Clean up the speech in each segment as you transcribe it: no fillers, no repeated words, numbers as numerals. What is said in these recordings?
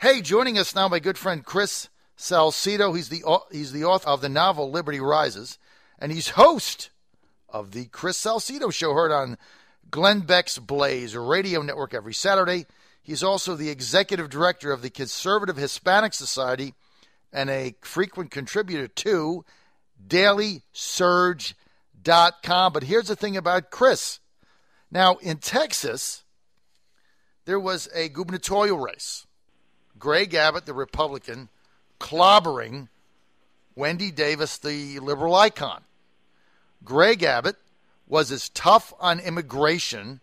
Hey, joining us now, my good friend Chris Salcedo. He's the author of the novel Liberty Rises, and he's host of the Chris Salcedo Show, heard on Glenn Beck's Blaze radio network every Saturday. He's also the executive director of the Conservative Hispanic Society and a frequent contributor to DailySurge.com. But here's the thing about Chris. Now, in Texas, there was a gubernatorial race. Greg Abbott, the Republican, clobbering Wendy Davis, the liberal icon. Greg Abbott was as tough on immigration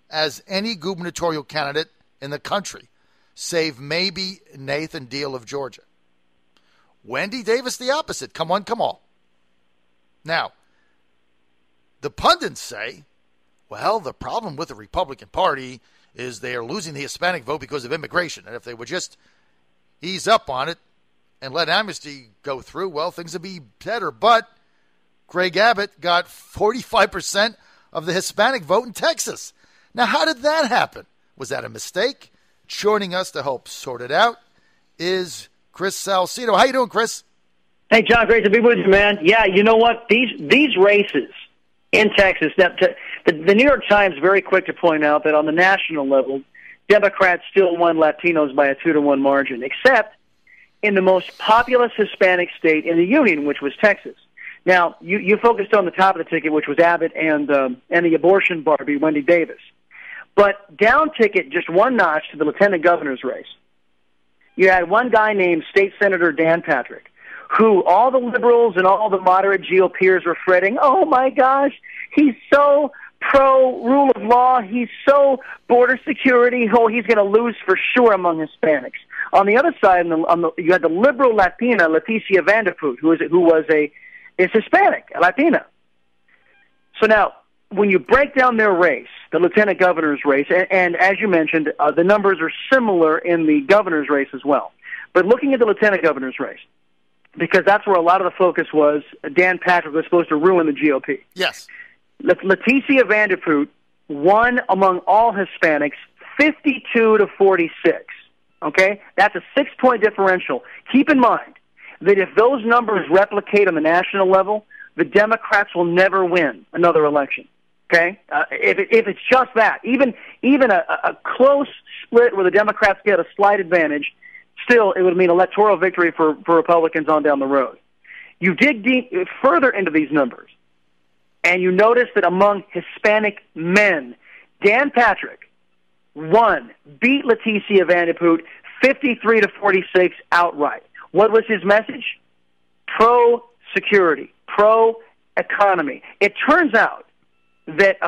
as any gubernatorial candidate in the country, save maybe Nathan Deal of Georgia. Wendy Davis, the opposite. Come on, come all. Now, the pundits say, well, the problem with the Republican Party is they are losing the Hispanic vote because of immigration. And if they would just ease up on it and let amnesty go through, well, things would be better. But Greg Abbott got 45% of the Hispanic vote in Texas. Now, how did that happen? Was that a mistake? Joining us to help sort it out is Chris Salcedo. How you doing, Chris? Hey, John, great to be with you, man. Yeah, you know what? These races in Texas, the New York Times very quick to point out that on the national level, Democrats still won Latinos by a 2-1 margin, except in the most populous Hispanic state in the Union, which was Texas. Now, you focused on the top of the ticket, which was Abbott and the abortion Barbie, Wendy Davis. But down ticket just one notch to the lieutenant governor's race. You had one guy named State Senator Dan Patrick, who all the liberals and all the moderate GOPers were fretting, oh my gosh, he's so pro-rule of law, he's so border security, oh, he's going to lose for sure among Hispanics. On the other side, you had the liberal Latina, Leticia Vanderpoot, who is Hispanic, a Latina. So now, when you break down their race, the lieutenant governor's race, and as you mentioned, the numbers are similar in the governor's race as well. But looking at the lieutenant governor's race, because that's where a lot of the focus was, Dan Patrick was supposed to ruin the GOP. Yes. Leticia Vanderpoot won among all Hispanics 52-46. Okay? That's a 6-point differential. Keep in mind that if those numbers replicate on the national level, the Democrats will never win another election. Okay? If it's just that, even a close split where the Democrats get a slight advantage, still it would mean electoral victory for Republicans on down the road. You dig deep further into these numbers, and you notice that among Hispanic men, Dan Patrick beat Leticia Vanderpoot 53-46 outright. What was his message? Pro-security, pro-economy. It turns out that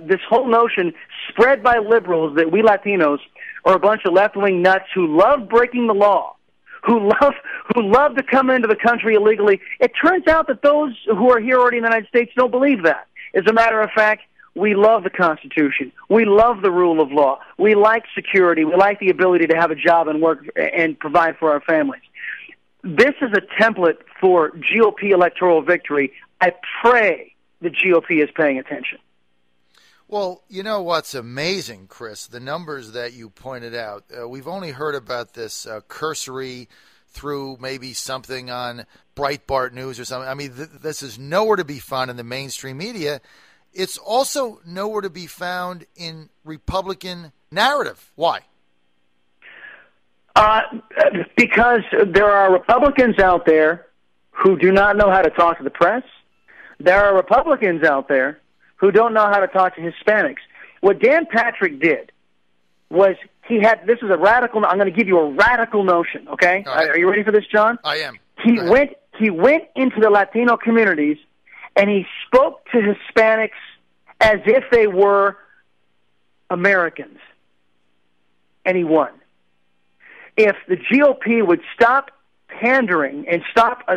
this whole notion spread by liberals that we Latinos are a bunch of left-wing nuts who love breaking the law, who love to come into the country illegally. It turns out that those who are here already in the United States don't believe that. As a matter of fact, we love the Constitution. We love the rule of law. We like security. We like the ability to have a job and work and provide for our families. This is a template for GOP electoral victory. I pray the GOP is paying attention. Well, you know what's amazing, Chris, the numbers that you pointed out. We've only heard about this cursory through maybe something on Breitbart News or something. I mean, this is nowhere to be found in the mainstream media. It's also nowhere to be found in Republican narrative. Why? Because there are Republicans out there who do not know how to talk to the press. There are Republicans out there who don't know how to talk to Hispanics. What Dan Patrick did was this is a radical, I'm going to give you a radical notion, okay? Right. Are you ready for this, John? I am. He went into the Latino communities and he spoke to Hispanics as if they were Americans. And he won. If the GOP would stop pandering and stop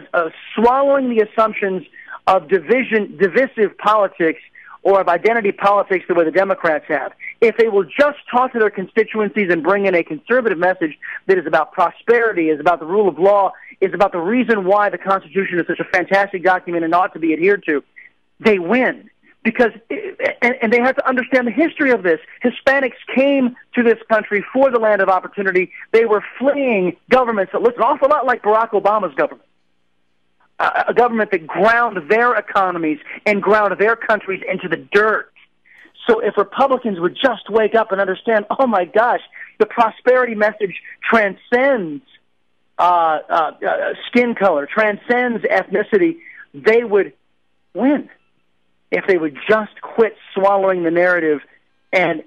swallowing the assumptions of divisive politics or of identity politics the way the Democrats have, if they will just talk to their constituencies and bring in a conservative message that is about prosperity, is about the rule of law, is about the reason why the Constitution is such a fantastic document and ought to be adhered to, they win. because and they have to understand the history of this. Hispanics came to this country for the land of opportunity. They were fleeing governments that looked an awful lot like Barack Obama's government, a government that ground their economies and ground their countries into the dirt. So if Republicans would just wake up and understand, oh my gosh, the prosperity message transcends skin color, transcends ethnicity, they would win. If they would just quit swallowing the narrative and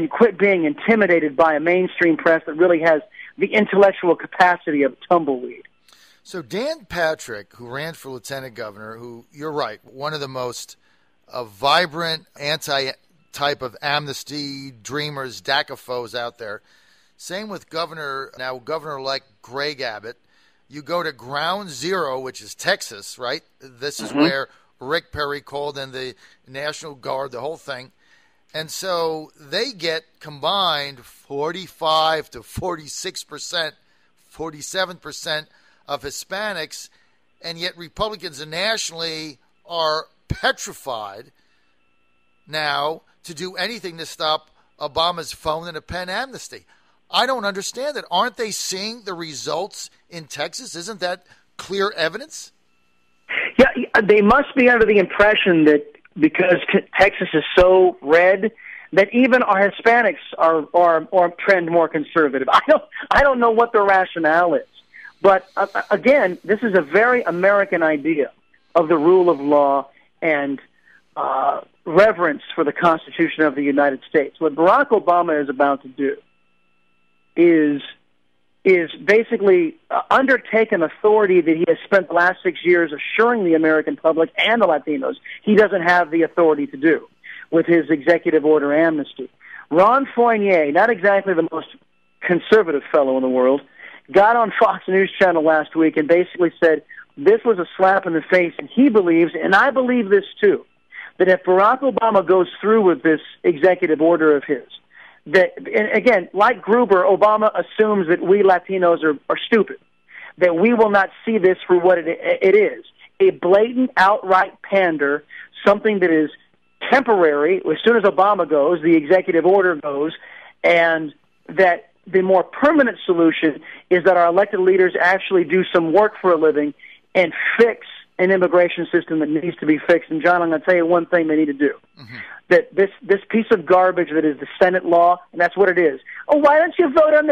quit being intimidated by a mainstream press that really has the intellectual capacity of tumbleweed. So Dan Patrick, who ran for lieutenant governor, who, you're right, one of the most vibrant anti-type of amnesty dreamers, DACA-foes out there. Same with Governor-elect Greg Abbott. You go to ground zero, which is Texas, right? This is where Rick Perry called in the National Guard, the whole thing. And so they get combined 45 to 46%, 47% of Hispanics, and yet Republicans nationally are petrified now to do anything to stop Obama's phone and a pen amnesty. I don't understand it. Aren't they seeing the results in Texas? Isn't that clear evidence? Yeah, they must be under the impression that because Texas is so red, that even our Hispanics are trend more conservative. I don't know what their rationale is, but again, this is a very American idea of the rule of law and reverence for the Constitution of the United States. What Barack Obama is about to do is basically undertake an authority that he has spent the last 6 years assuring the American public and the Latinos he doesn't have the authority to do with his executive order amnesty. Ron Fournier, not exactly the most conservative fellow in the world, got on Fox News Channel last week and basically said this was a slap in the face, and he believes, and I believe this too, that if Barack Obama goes through with this executive order of his, that, and again, like Gruber, Obama assumes that we Latinos are stupid, that we will not see this for what it is, a blatant, outright pander, something that is temporary. As soon as Obama goes, the executive order goes, and that the more permanent solution is that our elected leaders actually do some work for a living and fix an immigration system that needs to be fixed. And John, I'm going to tell you one thing they need to do. That this piece of garbage that is the Senate law, and that's what it is. Oh, why don't you vote on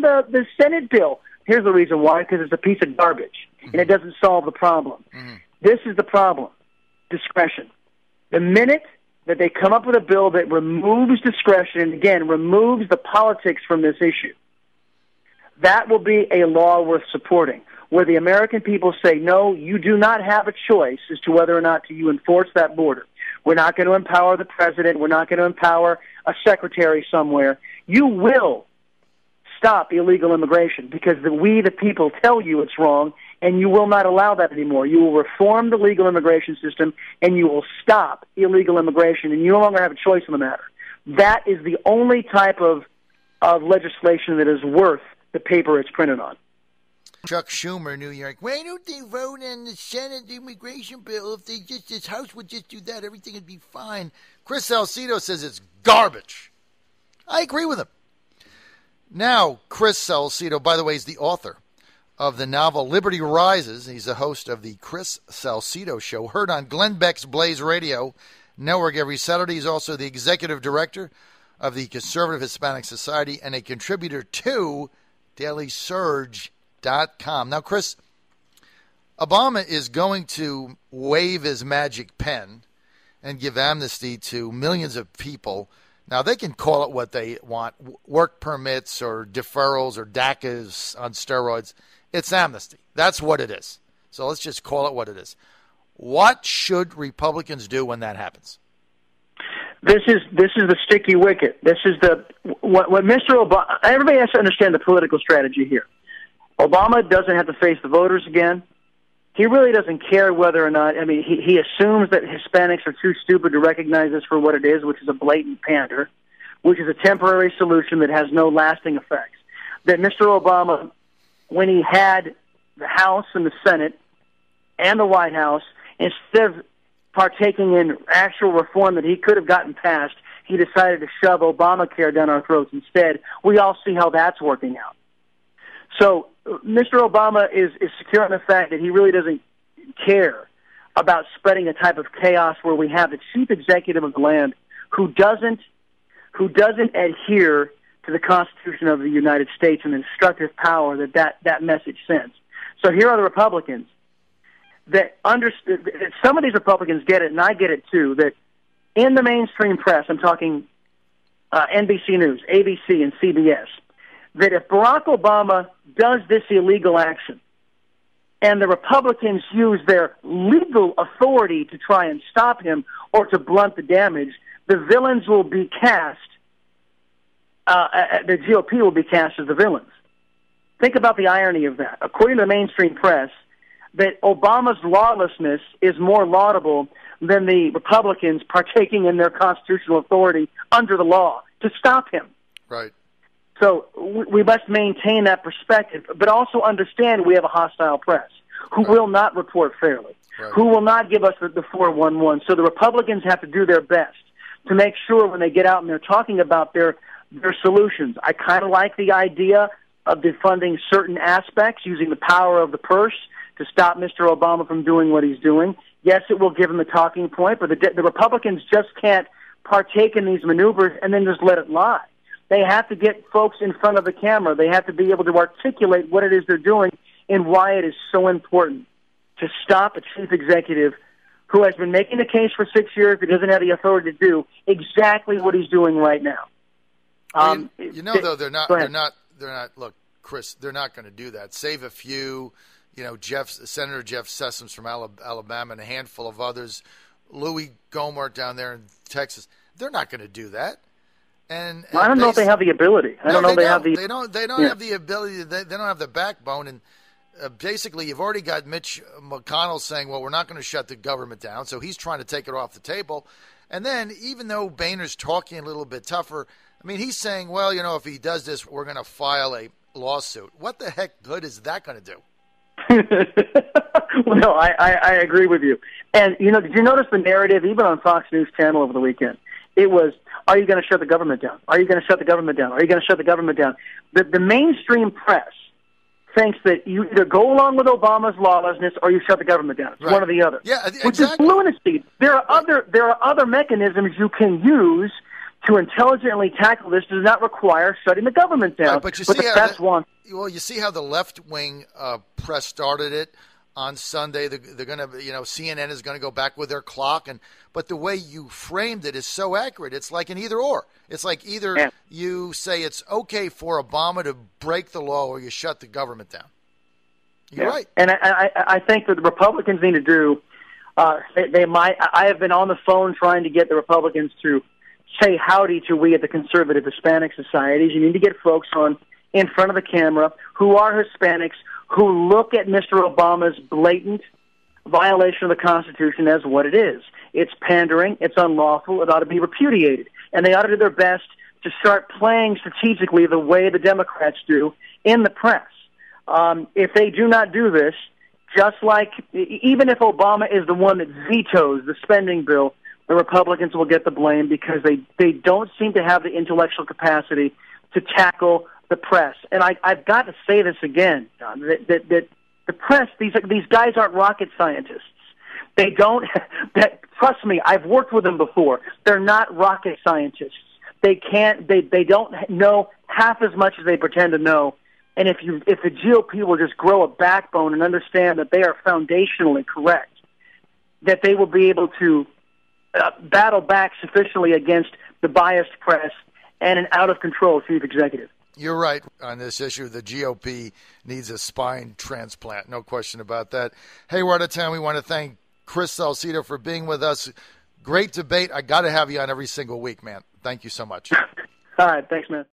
the Senate bill? Here's the reason why: because it's a piece of garbage and it doesn't solve the problem. This is the problem: discretion. The minute that they come up with a bill that removes discretion and again removes the politics from this issue, that will be a law worth supporting, where the American people say, no, you do not have a choice as to whether or not you enforce that border. We're not going to empower the president. We're not going to empower a secretary somewhere. You will stop illegal immigration because we, the people, tell you it's wrong, and you will not allow that anymore. You will reform the legal immigration system, and you will stop illegal immigration, and you no longer have a choice in the matter. That is the only type of legislation that is worth the paper it's printed on. Chuck Schumer, New York. Why don't they vote on the Senate immigration bill? If this House would just do that, everything would be fine. Chris Salcedo says it's garbage. I agree with him. Now, Chris Salcedo, by the way, is the author of the novel Liberty Rises. He's the host of the Chris Salcedo Show, heard on Glenn Beck's Blaze Radio Network every Saturday. He's also the executive director of the Conservative Hispanic Society and a contributor to DailySurge.com. Now, Chris, Obama is going to wave his magic pen and give amnesty to millions of people. Now, they can call it what they want, work permits or deferrals or DACAs on steroids. It's amnesty. That's what it is. So let's just call it what it is. What should Republicans do when that happens? This is the sticky wicket. This is what Mr. Obama. Everybody has to understand the political strategy here. Obama doesn't have to face the voters again. He really doesn't care whether or not, I mean, he assumes that Hispanics are too stupid to recognize this for what it is, which is a blatant pander, which is a temporary solution that has no lasting effects. That Mr. Obama, when he had the House and the Senate and the White House, instead of partaking in actual reform that he could have gotten passed, he decided to shove Obamacare down our throats instead. We all see how that's working out. So Mr. Obama is secure on the fact that he really doesn't care about spreading a type of chaos where we have the chief executive of the land who doesn't adhere to the Constitution of the United States and the destructive power that message sends. So here are the Republicans that understood. Some of these Republicans get it, and I get it too, that in the mainstream press, I'm talking NBC News, ABC, and CBS, that if Barack Obama does this illegal action and the Republicans use their legal authority to try and stop him or to blunt the damage, the villains will be cast, the GOP will be cast as the villains. Think about the irony of that. According to the mainstream press, that Obama's lawlessness is more laudable than the Republicans partaking in their constitutional authority under the law to stop him. Right. So we must maintain that perspective, but also understand we have a hostile press who will not report fairly, who will not give us the 411. So the Republicans have to do their best to make sure when they get out and they're talking about their solutions. I kind of like the idea of defunding certain aspects, using the power of the purse to stop Mr. Obama from doing what he's doing. Yes, it will give him a talking point, but the Republicans just can't partake in these maneuvers and then just let it lie. They have to get folks in front of the camera. They have to be able to articulate what it is they're doing and why it is so important to stop a chief executive who has been making the case for 6 years but doesn't have the authority to do exactly what he's doing right now. Though, they're not. Look, Chris, they're not going to do that. Save a few. Senator Jeff Sessions from Alabama and a handful of others, Louis Gohmert down there in Texas. They're not going to do that. And I don't know if they have the ability. They don't have the ability. They don't have the backbone. And basically, you've already got Mitch McConnell saying, "Well, we're not going to shut the government down," so he's trying to take it off the table. And then, even though Boehner's talking a little bit tougher, I mean, he's saying, "Well, if he does this, we're going to file a lawsuit." What the heck good is that going to do? Well, no, I agree with you. And, did you notice the narrative, even on Fox News Channel over the weekend? It was, are you going to shut the government down? Are you going to shut the government down? Are you going to shut the government down? The mainstream press thinks that you either go along with Obama's lawlessness or you shut the government down. It's one or the other. Yeah, exactly. Which is lunacy. There are other mechanisms you can use to intelligently tackle this. Does not require shutting the government down. Right, but you see how the left-wing press started it on Sunday. They're going to, CNN is going to go back with their clock, but the way you framed it is so accurate. It's like an either or. It's like either you say it's okay for Obama to break the law or you shut the government down. You're right. And I think that the Republicans need to do. They might. I have been on the phone trying to get the Republicans to say howdy to we at the Conservative Hispanic Societies. You need to get folks in front of the camera who are Hispanics, who look at Mr. Obama's blatant violation of the Constitution as what it is. It's pandering. It's unlawful. It ought to be repudiated. And they ought to do their best to start playing strategically the way the Democrats do in the press. If they do not do this, just like even if Obama is the one that vetoes the spending bill, the Republicans will get the blame because they don't seem to have the intellectual capacity to tackle the press. And I've got to say this again, John, that the press, these guys aren't rocket scientists. They don't, trust me, I've worked with them before. They're not rocket scientists. They don't know half as much as they pretend to know. And if the GOP will just grow a backbone and understand that they are foundationally correct, that they will be able to battle back sufficiently against the biased press and an out-of-control chief executive. You're right on this issue. The GOP needs a spine transplant, no question about that. Hey, we're out of time. We want to thank Chris Salcedo for being with us. Great debate. I got to have you on every single week, man. Thank you so much. All right. Thanks, man.